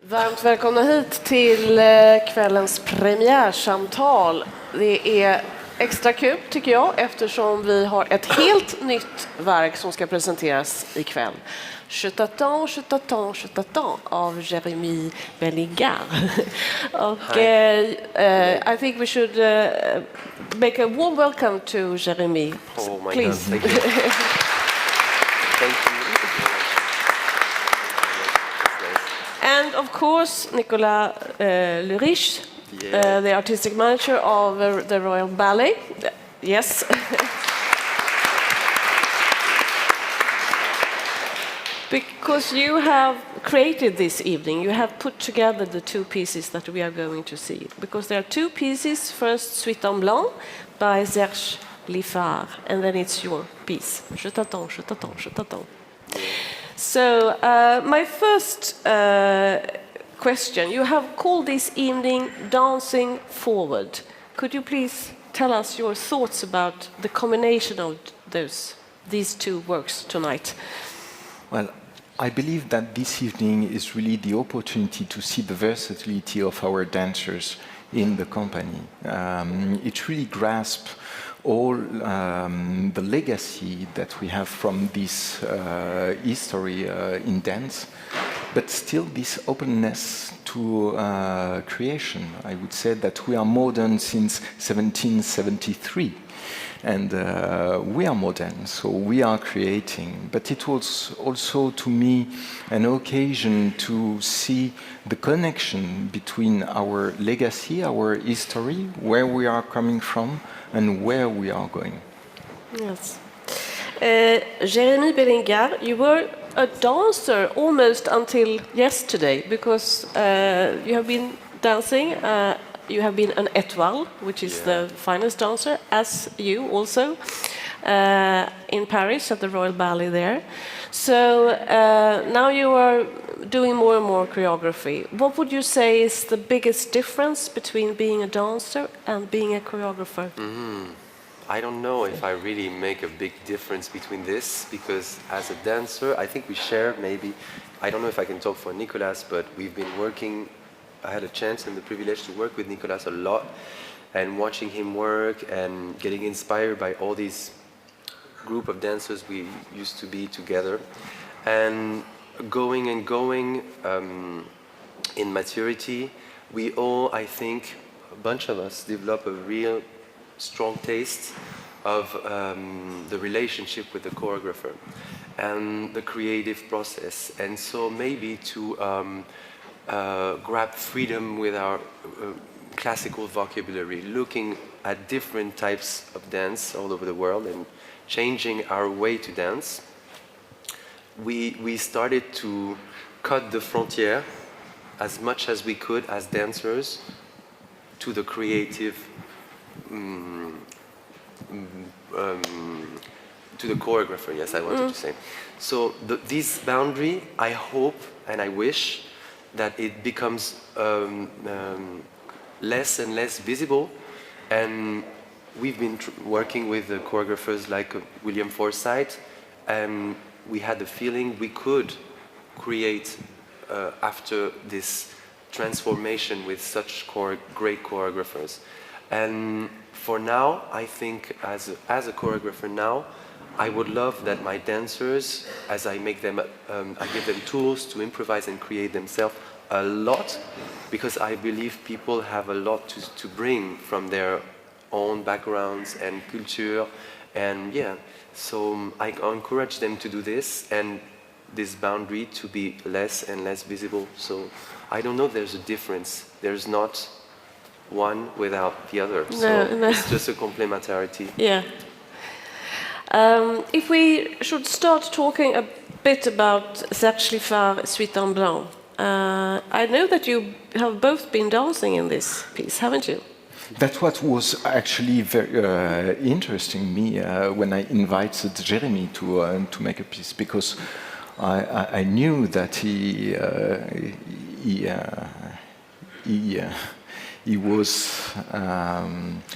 Varmt välkomna hit till kvällens premiärsamtal. Det är extra kul tycker jag eftersom vi har ett helt nytt verk som ska presenteras ikväll. Je t'attends, je t'attends, je t'attends av Jérémie Bélingard. Och I think we should make a warm welcome to Jérémie. Oh my Please. God, thank you. Thank you. And of course, Nicolas le Riche, the artistic manager of the Royal Ballet. Yes. Because you have created this evening, you have put together the two pieces that we are going to see. Because there are two pieces, first Suite en Blanc by Serge Lifar, and then it's your piece. Je t'attends, je t'attends, je t'attends. So, my first question, you have called this evening Dancing Forward. Could you please tell us your thoughts about the combination of these two works tonight? Well, I believe that this evening is really the opportunity to see the versatility of our dancers in the company. It really grasps all the legacy that we have from this history in dance, but still this openness to creation. I would say that we are modern since 1773. And we are modern, so we are creating. But it was also, to me, an occasion to see the connection between our legacy, our history, where we are coming from, and where we are going. Yes. Jérémie Bélingard, you were a dancer almost until yesterday, because you have been dancing. You have been an étoile, which is the finest dancer, as you also, in Paris at the Royal Ballet there. So now you are doing more and more choreography. What would you say is the biggest difference between being a dancer and being a choreographer? I don't know if I really make a big difference between this, because as a dancer, I think we share maybe, I don't know if I can talk for Nicolas, but we've been working. I had a chance and the privilege to work with Nicolas a lot, and watching him work and getting inspired by all these group of dancers we used to be together, and going in maturity, we all, I think, a bunch of us develop a real strong taste of the relationship with the choreographer and the creative process, and so maybe to grab freedom with our classical vocabulary, looking at different types of dance all over the world and changing our way to dance. We started to cut the frontière as much as we could as dancers to the creative, to the choreographer, yes, I wanted to say. So this boundary, I hope and I wish that it becomes less and less visible, and we've been working with the choreographers like William Forsythe, and we had the feeling we could create after this transformation with such great choreographers. And for now, I think as a choreographer now, I would love that my dancers, as I make them, I give them tools to improvise and create themselves a lot, because I believe people have a lot to bring from their own backgrounds and culture, and so I encourage them to do this, and this boundary to be less and less visible. So I don't know if there's a difference. There's not one without the other. So it's just a complementarity. Yeah. If we should start talking a bit about Serge Lifar, Suite en Blanc. I know that you have both been dancing in this piece, haven't you? That's what was actually very interesting me when I invited Jérémie to make a piece, because I knew that he was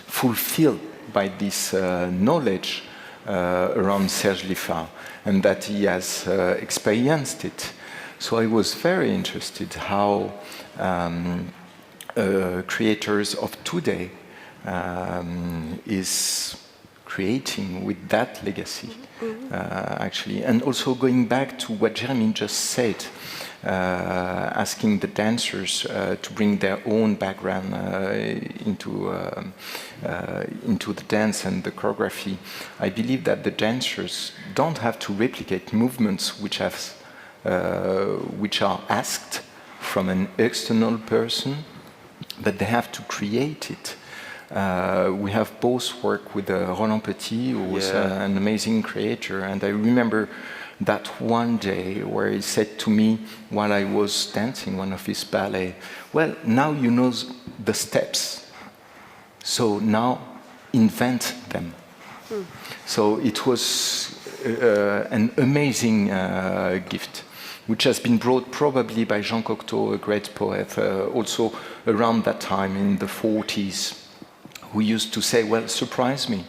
fulfilled by this knowledge around Serge Lifar, and that he has experienced it. So I was very interested how creators of today is creating with that legacy, actually. And also going back to what Jérémie just said, asking the dancers to bring their own background into the dance and the choreography. I believe that the dancers don't have to replicate movements which are asked from an external person, but they have to create it. We have both worked with Roland Petit, who was an amazing creator, and I remember that one day where he said to me while I was dancing one of his ballet, well, now you know the steps, so now invent them. So it was an amazing gift, which has been brought probably by Jean Cocteau, a great poet, also around that time in the 40s, who used to say, well, surprise me.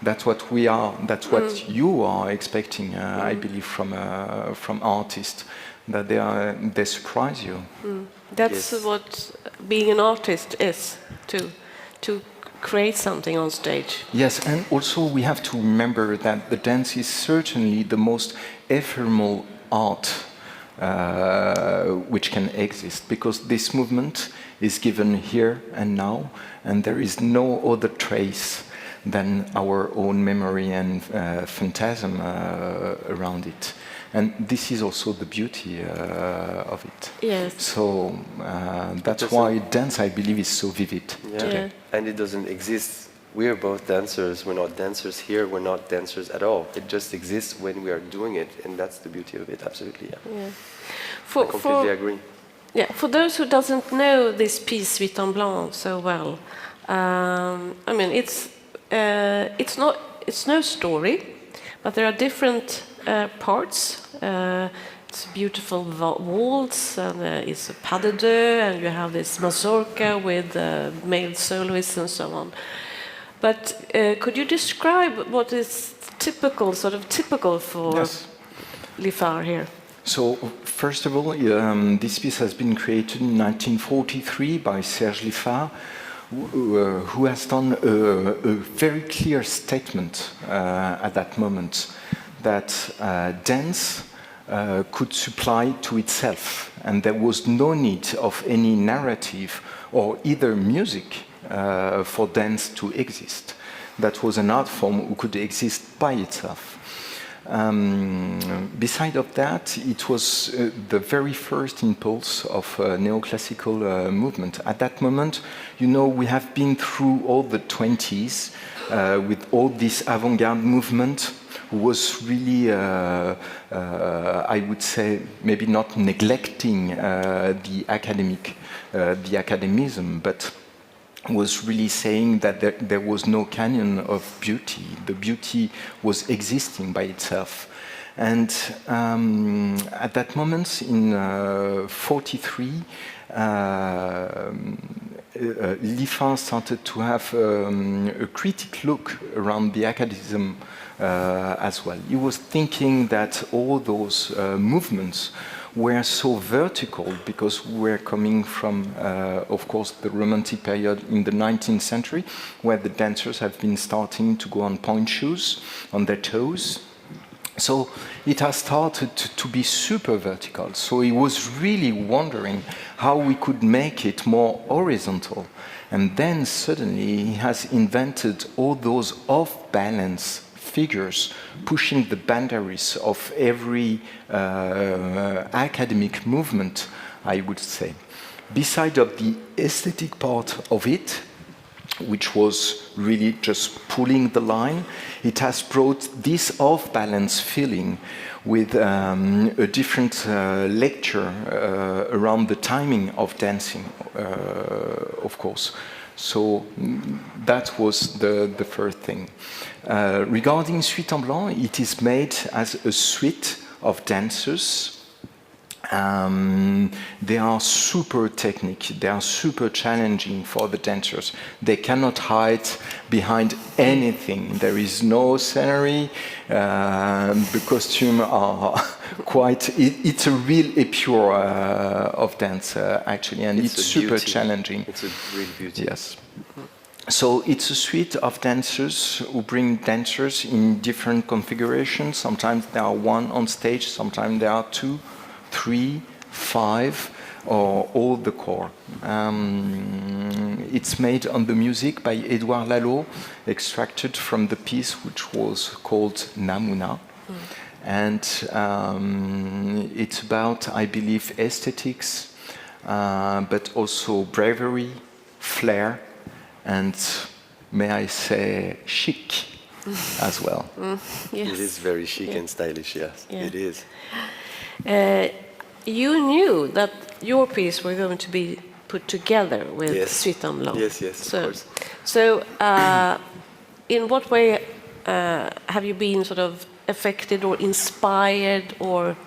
That's what we are, that's what you are expecting, I believe, from artists, that they surprise you. That's what being an artist is, to create something on stage. Yes, and also we have to remember that the dance is certainly the most ephemeral art which can exist, because this movement is given here and now, and there is no other trace than our own memory and phantasm around it. And this is also the beauty of it. Yes. So that's why dance, I believe, is so vivid today. And it doesn't exist. We're both dancers. We're not dancers here. We're not dancers at all. It just exists when we are doing it, and that's the beauty of it. Absolutely, yeah. I completely agree. Yeah, for those who doesn't know this piece Suite en Blanc so well, I mean, it's no story, but there are different parts. It's beautiful waltz, and it's a pas de deux, and you have this mazurka with male soloists and so on. But could you describe what is typical for Lifar here? So, first of all, this piece has been created in 1943 by Serge Lifar, who has done a very clear statement at that moment that dance could supply to itself, and there was no need of any narrative or either music for dance to exist. That was an art form who could exist by itself. Beside of that, it was the very first impulse of neoclassical movement. At that moment, you know, we have been through all the 20s with all this avant-garde movement, was really, I would say, maybe not neglecting the academism, but was really saying that there was no canon of beauty. The beauty was existing by itself. And at that moment, in 43, Lifar started to have a critical look around the academism as well. He was thinking that all those movements were so vertical because we're coming from, of course, the Romantic period in the 19th century, where the dancers have been starting to go on point shoes, on their toes. So it has started to be super vertical. So he was really wondering how we could make it more horizontal. And then suddenly he has invented all those off-balance figures pushing the boundaries of every academic movement, I would say. Beside of the aesthetic part of it, which was really just pulling the line, it has brought this off-balance feeling with a different lecture around the timing of dancing, of course. So that was the first thing. Regarding Suite en Blanc, it is made as a suite of dancers, They are super technique, they are super challenging for the dancers. They cannot hide behind anything. There is no scenery. The costumes are quite, it's a real epure of dance actually, and it's super challenging. It's a real beauty. Yes. So it's a suite of dancers who bring dancers in different configurations. Sometimes there are one on stage, sometimes there are 2, 3, 5, or all the corps. It's made on the music by Édouard Lalo, extracted from the piece which was called Namuna. And it's about, I believe, aesthetics, but also bravery, flair, and may I say, chic as well. Yes. It is very chic and stylish, yes, it is. You knew that your piece were going to be put together with Suite en Blanc. Yes, of course. So, in what way have you been sort of affected or inspired, or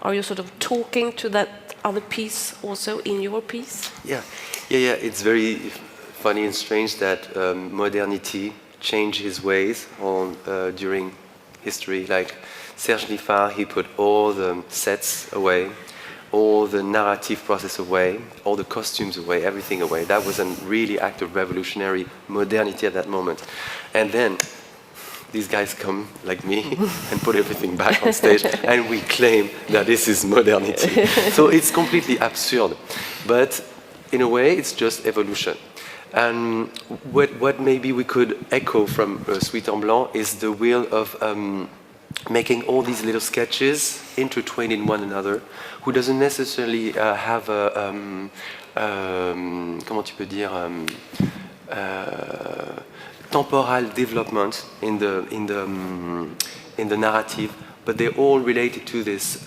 are you sort of talking to that other piece also in your piece? Yeah. It's very funny and strange that modernity changed his ways during history. Like Serge Lifar, he put all the sets away, all the narrative process away, all the costumes away, everything away. That was a really act of revolutionary modernity at that moment. And then these guys come, like me, and put everything back on stage, and we claim that this is modernity. So it's completely absurd. But in a way, it's just evolution. And what maybe we could echo from Suite en Blanc is the will of making all these little sketches intertwined in one another, who doesn't necessarily have a, comment tu peux dire, temporal development in the narrative, but they're all related to this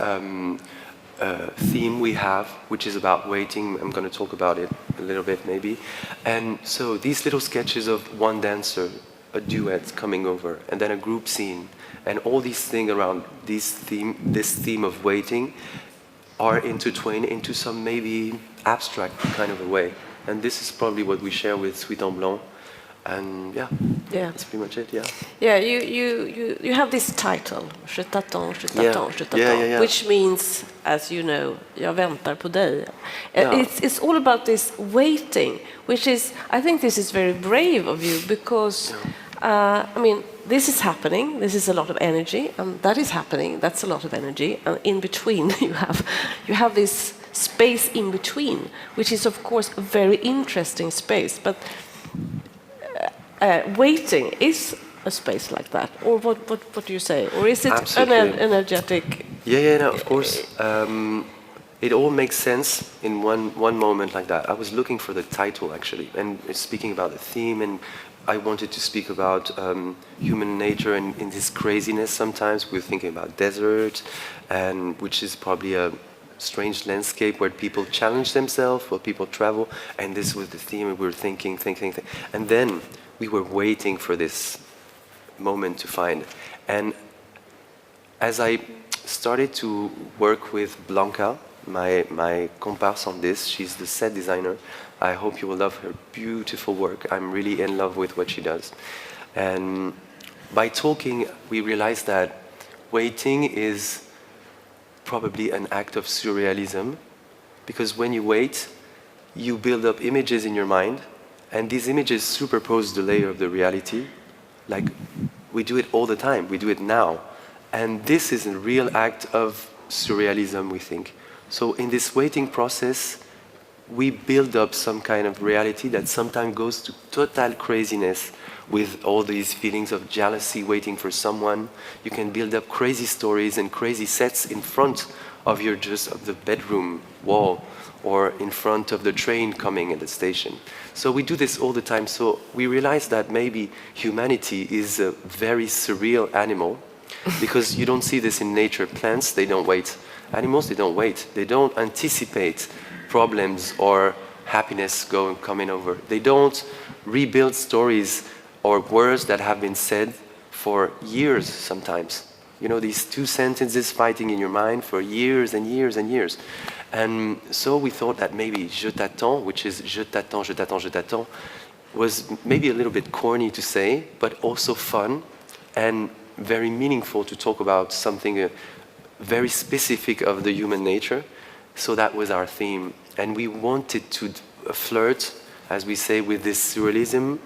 theme we have, which is about waiting. I'm going to talk about it a little bit maybe. And so these little sketches of one dancer, a duet coming over, and then a group scene, and all these things around this theme of waiting are intertwined into some maybe abstract kind of a way. And this is probably what we share with Suite en Blanc. And that's pretty much it. Yeah, you have this title, Je t'attends, je t'attends, je t'attends, yeah. which means, as you know, jag väntar på dig. It's all about this waiting, which is, I think this is very brave of you, because I mean, this is happening, this is a lot of energy, and that is happening, that's a lot of energy, and in between you have this space in between, which is of course a very interesting space, but waiting is a space like that, or what do you say, or is it an energetic? No, of course. It all makes sense in one moment like that. I was looking for the title actually, and speaking about the theme, and I wanted to speak about human nature and in this craziness. Sometimes we're thinking about desert, and which is probably a strange landscape where people challenge themselves, where people travel, and this was the theme. And we were thinking, and then we were waiting for this moment to find. And as I started to work with Blanca, my comparse on this, she's the set designer. I hope you will love her beautiful work. I'm really in love with what she does. And by talking, we realized that waiting is probably an act of surrealism, because when you wait, you build up images in your mind, and these images superpose the layer of the reality. Like, we do it all the time, we do it now. And this is a real act of surrealism, we think. So in this waiting process, we build up some kind of reality that sometimes goes to total craziness, with all these feelings of jealousy waiting for someone. You can build up crazy stories and crazy sets in front of the bedroom wall, or in front of the train coming at the station. So we do this all the time. So we realize that maybe humanity is a very surreal animal, because you don't see this in nature. Plants, they don't wait. Animals, they don't wait. They don't anticipate problems or happiness coming over. They don't rebuild stories or words that have been said for years sometimes. You know, these two sentences fighting in your mind for years and years and years. And so we thought that maybe je t'attends, which is je t'attends, je t'attends, je t'attends, was maybe a little bit corny to say, but also fun and very meaningful to talk about something very specific of the human nature. So that was our theme. And we wanted to flirt, as we say, with this surrealism,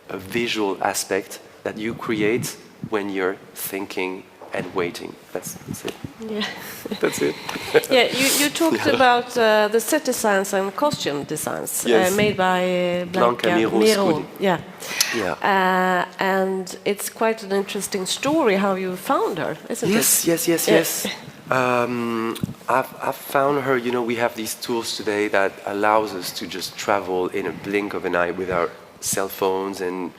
a visual aspect that you create when you're thinking and waiting. That's it. Yeah. That's it. Yeah, you talked about the set designs and costume designs Yes. made by Blanca Miro. Yeah. Yeah. And it's quite an interesting story how you found her, isn't it? Yes. I've found her. You know, we have these tools today that allows us to just travel in a blink of an eye with our cell phones and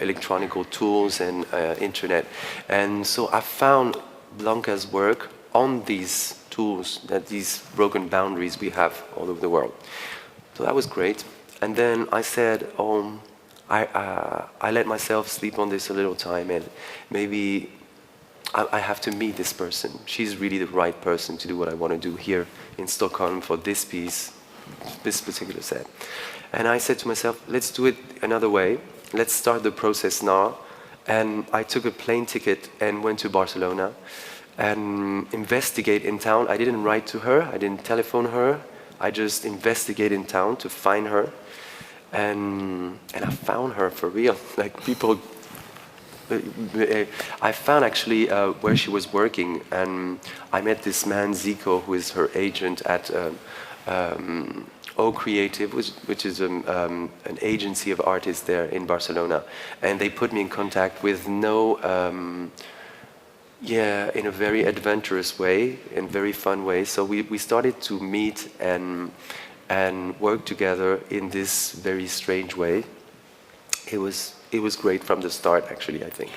electronical tools and internet. And so I found Blanca's work on these tools, that these broken boundaries we have all over the world. So that was great. And then I said, I let myself sleep on this a little time, and maybe I have to meet this person. She's really the right person to do what I want to do here in Stockholm for this piece, this particular set. And I said to myself, let's do it another way. Let's start the process now. And I took a plane ticket and went to Barcelona and investigate in town. I didn't write to her. I didn't telephone her. I just investigate in town to find her. And I found her for real. Like people, I found actually where she was working. And I met this man, Zico, who is her agent at O Creative, which is an agency of artists there in Barcelona, and they put me in contact with in a very adventurous way, in very fun way. So we started to meet and work together in this very strange way. It was great from the start, actually, I think.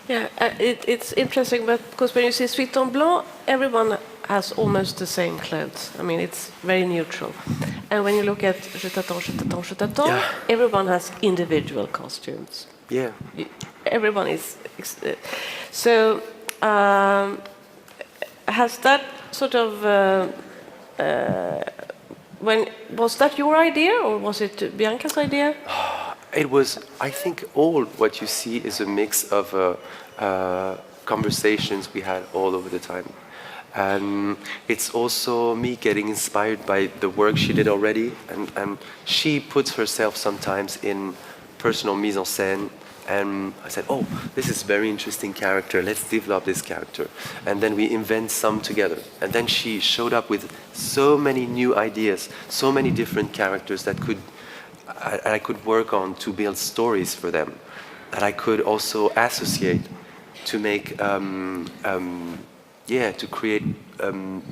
Yeah, it's interesting, but because when you see Suite en Blanc, everyone has almost the same clothes. I mean, it's very neutral. And when you look at Je t'attends, je t'attends, je t'attends, everyone has individual costumes. Yeah. Everyone is... So, has that sort of... was that your idea, or was it Bianca's idea? It was, I think, all what you see is a mix of conversations we had all over the time. And it's also me getting inspired by the work she did already. And she puts herself sometimes in personal mise en scène. And I said, oh, this is a very interesting character. Let's develop this character. And then we invent some together. And then she showed up with so many new ideas, so many different characters that I could work on to build stories for them, that I could also associate to make, to create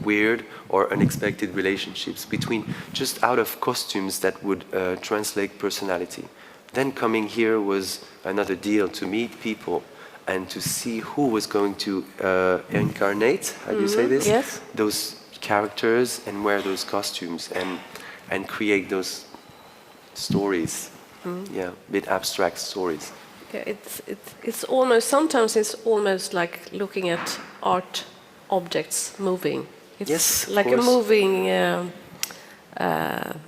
weird or unexpected relationships between, just out of costumes that would translate personality. Then coming here was another deal, to meet people and to see who was going to incarnate, how do you say this? Yes. Those characters and wear those costumes and create those stories, a bit abstract stories. Yeah, it's almost, sometimes it's almost like looking at art objects moving. It's like a moving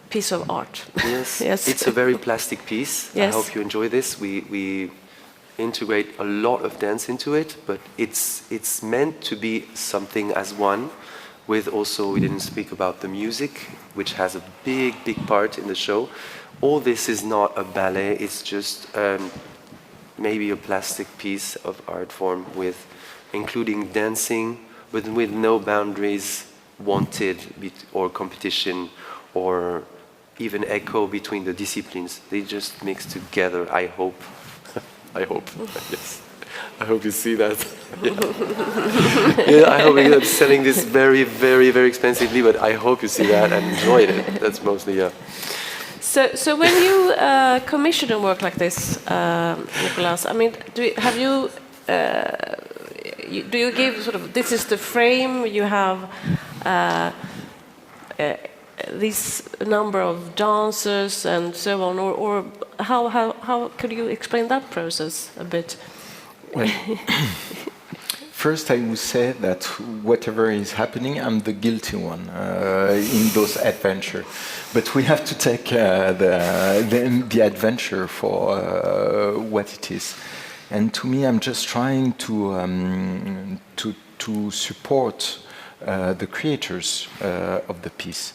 piece of art. Yes, Yes. It's a very plastic piece. Yes. I hope you enjoy this. We integrate a lot of dance into it, but it's meant to be something as one. With also, we didn't speak about the music, which has a big part in the show. All this is not a ballet, it's just maybe a plastic piece of art form with including dancing, but with no boundaries wanted or competition or even echo between the disciplines. They just mix together, I hope. I hope, yes. I hope you see that. I hope I'm selling this very expensively, but I hope you see that and enjoyed it. That's mostly, So when you commission a work like this, Nicolas, I mean, do you give sort of, this is the frame, you have this number of dancers and so on, or how could you explain that process a bit? Well, first, I would say that whatever is happening, I'm the guilty one in those adventures. But we have to take the adventure for what it is. And to me, I'm just trying to support the creators of the piece.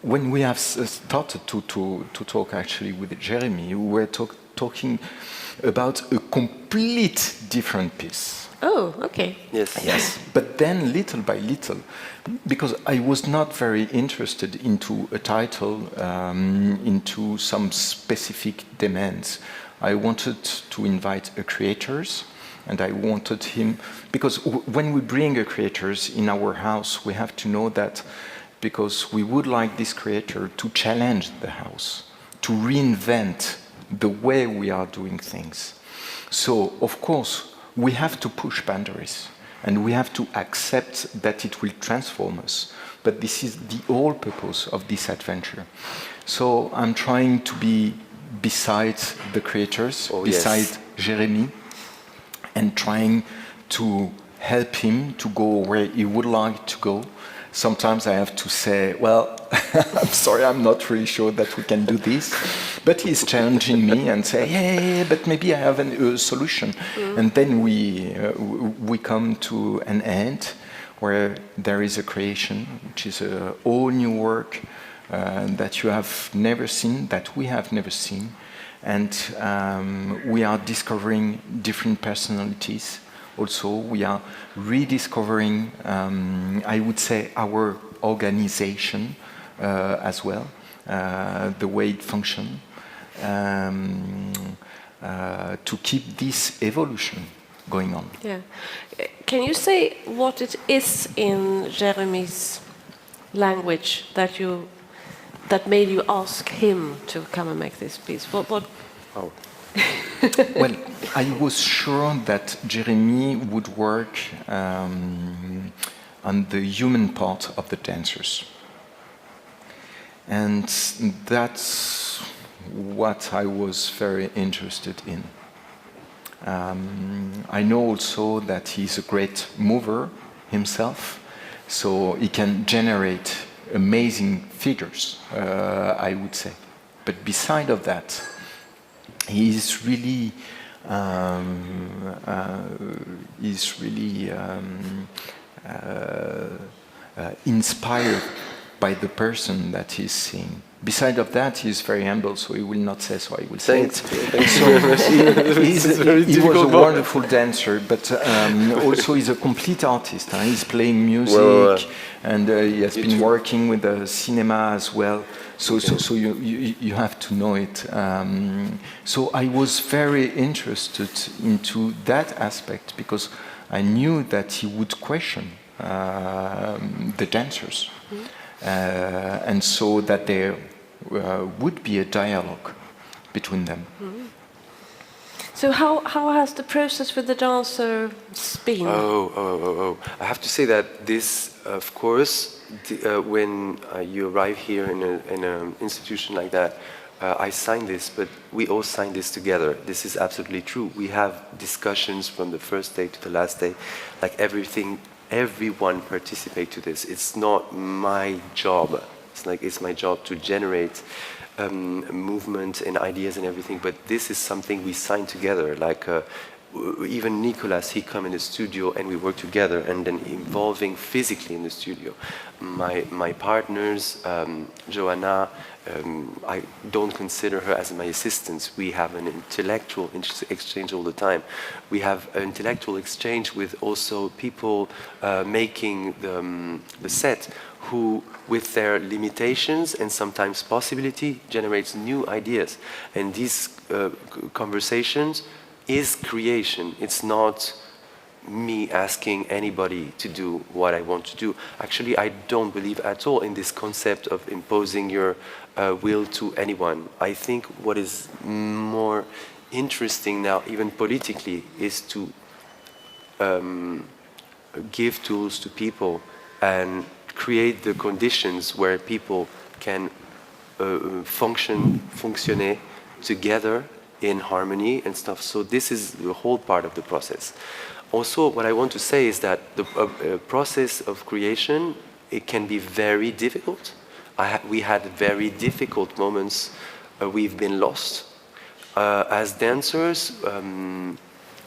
When we have started to talk actually with Jérémie, we were talking about a complete different piece. Oh, okay. Yes. Yes. But then little by little, because I was not very interested into a title, into some specific demands. I wanted to invite a creators, and I wanted him, because when we bring a creators in our house, we have to know that, because we would like this creator to challenge the house, to reinvent the way we are doing things. So, of course, we have to push boundaries, and we have to accept that it will transform us. But this is the whole purpose of this adventure. So I'm trying to be beside the creators, beside Jérémie, and trying to help him to go where he would like to go. Sometimes I have to say, well, I'm sorry, I'm not really sure that we can do this. But he's challenging me and say, yeah, but maybe I have a solution. And then we come to an end where there is a creation, which is a all new work that you have never seen, that we have never seen. And we are discovering different personalities. Also, we are rediscovering, I would say, our organization as well, the way it functions, to keep this evolution going on. Yeah. Can you say what it is in Jérémie's language that made you ask him to come and make this piece? What? Oh. Well, I was sure that Jérémie would work on the human part of the dancers. And that's what I was very interested in. I know also that he's a great mover himself, so he can generate amazing figures, I would say. But beside of that, he is really inspired by the person that he's seeing. Beside of that, he's very humble, so he will not say, so I will say it. So he was a wonderful dancer, but also he's a complete artist. He's playing music, and he has been working with the cinema as well. So you have to know it. So I was very interested into that aspect because I knew that he would question the dancers, and so that there would be a dialogue between them. So how has the process with the dancers been? I have to say that this, of course, when you arrive here in an institution like that, I signed this, but we all signed this together. This is absolutely true. We have discussions from the first day to the last day, like everyone participate to this. It's not my job. It's my job to generate movement and ideas and everything, but this is something we signed together. Like even Nicolas, he come in the studio and we work together, and then involving physically in the studio. My partners, Joanna, I don't consider her as my assistant. We have an intellectual exchange all the time. We have an intellectual exchange with also people making the set, who, with their limitations and sometimes possibility, generates new ideas. And these conversations is creation. It's not me asking anybody to do what I want to do. Actually, I don't believe at all in this concept of imposing your will to anyone. I think what is more interesting now, even politically, is to give tools to people and create the conditions where people can fonctionner together in harmony and stuff. So this is the whole part of the process. Also, what I want to say is that the process of creation, it can be very difficult. We had very difficult moments. We've been lost. As dancers,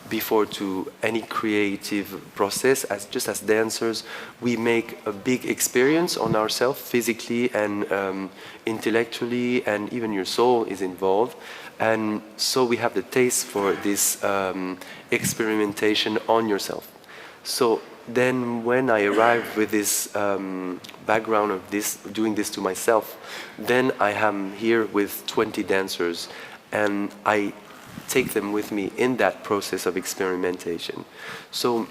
before to any creative process, just as dancers, we make a big experience on ourselves, physically and intellectually, and even your soul is involved. And so we have the taste for this experimentation on yourself. So then when I arrived with this background of doing this to myself, then I am here with 20 dancers, and I take them with me in that process of experimentation. So,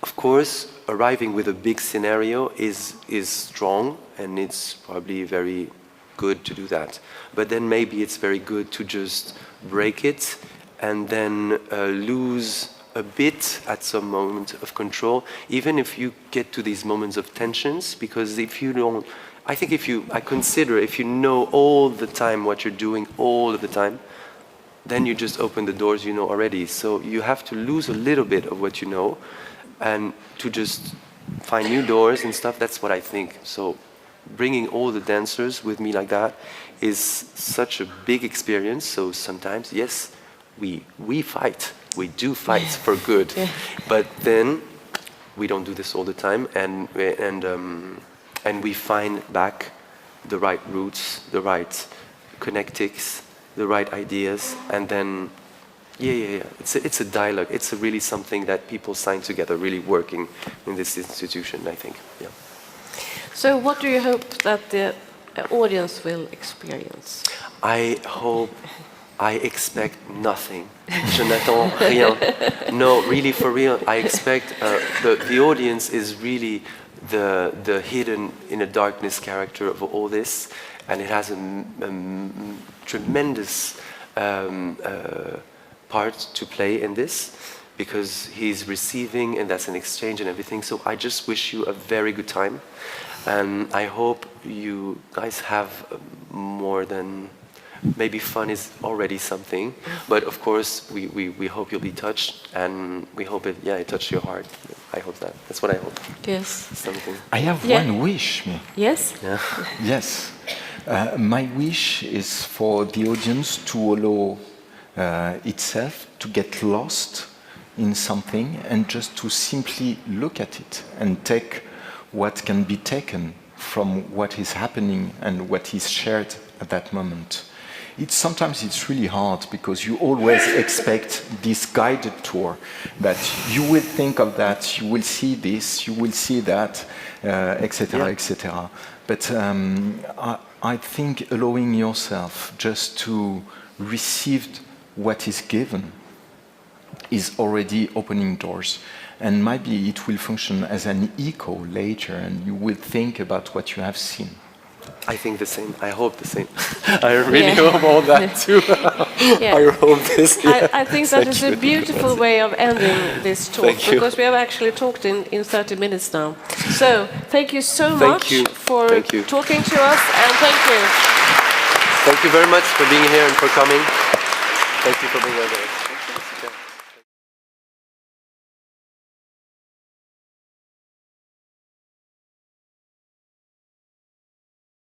of course, arriving with a big scenario is strong, and it's probably very good to do that. But then maybe it's very good to just break it and then lose a bit at some moment of control, even if you get to these moments of tensions, because if you don't, I consider if you know all the time what you're doing all of the time, then you just open the doors you know already. So you have to lose a little bit of what you know and to just find new doors and stuff. That's what I think. So bringing all the dancers with me like that is such a big experience. So sometimes, yes, we fight. We do fight for good. Yeah. But then we don't do this all the time, and we find back the right roots, the right connectics, the right ideas, and then, it's a dialogue. It's really something that people sign together, really working in this institution, I think. Yeah. So what do you hope that the audience will experience? I expect nothing. Je n'attends rien. No, really, for real, I expect the audience is really the hidden in a darkness character of all this, and it has a tremendous part to play in this, because he's receiving, and that's an exchange and everything. So I just wish you a very good time, and I hope you guys have more than maybe fun is already something, but of course we hope you'll be touched, and we hope it touched your heart. I hope that. That's what I hope. Yes. Something. I have one wish. Yes? Yeah. Yes. My wish is for the audience to allow itself to get lost in something and just to simply look at it and take what can be taken from what is happening and what is shared at that moment. Sometimes it's really hard because you always expect this guided tour that you will think of that, you will see this, you will see that, etc., etc. But I think allowing yourself just to receive what is given is already opening doors. And maybe it will function as an echo later, and you will think about what you have seen. I think the same. I hope the same. I really hope all that too. I hope this. I think that is a beautiful way of ending this talk, because we have actually talked in 30 minutes now. So thank you so much for talking to us, and thank you. Thank you very much for being here and for coming. Thank you for being here.